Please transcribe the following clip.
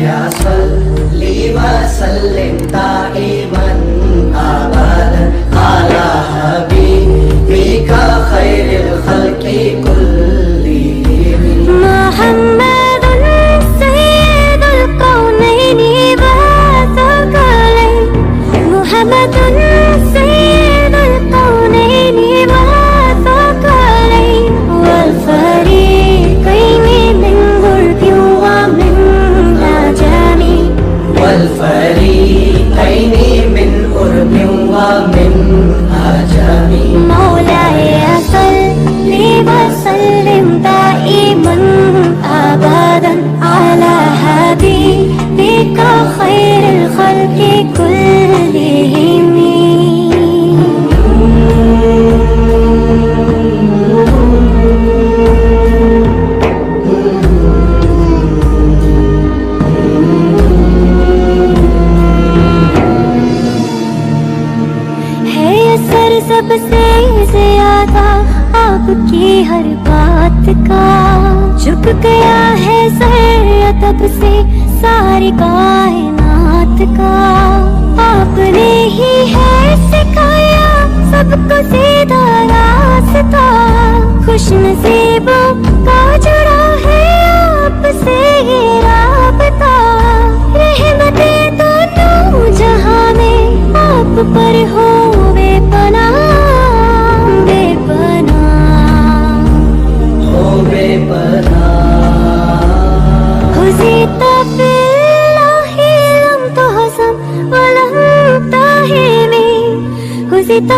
या सल्ली व सल्लिम दाइमन अबदन अला हबीबिका खैरिल खल्क़ि कुल्लिहिम। मुहम्मदुन सय्यिदुल कौनैनि व सकलैन, मुहम्मदुन सय्यिदुल कौनैनि व सकलैन, वल फरीक़ैनि मिन गुर्बिन व मिन अजमी, वल फरीक़ैनि मिन उर्बिन व मिन अजमी। मौलाया सल्ली व सल्लिम दाइमन अबदन अला हबीबिका खैरिल खल्क़ि कुल्लिहिम। है असर सबसे ज्यादा आपकी हर बात का, झुक गया है सर तब से सारी कायनात का। आपने ही है सिखाया सबको सीधा रास्ता, खुश नसीबों का जुड़ा है आपसे ये राबता। रहमतें दोनों जहां में आप पर हो बेपनाह, बेपनाह, हो बेपनाह। हुज़ीता बिल्लाहि लम तुहज़म व लम ताहिमी, हुज़ीता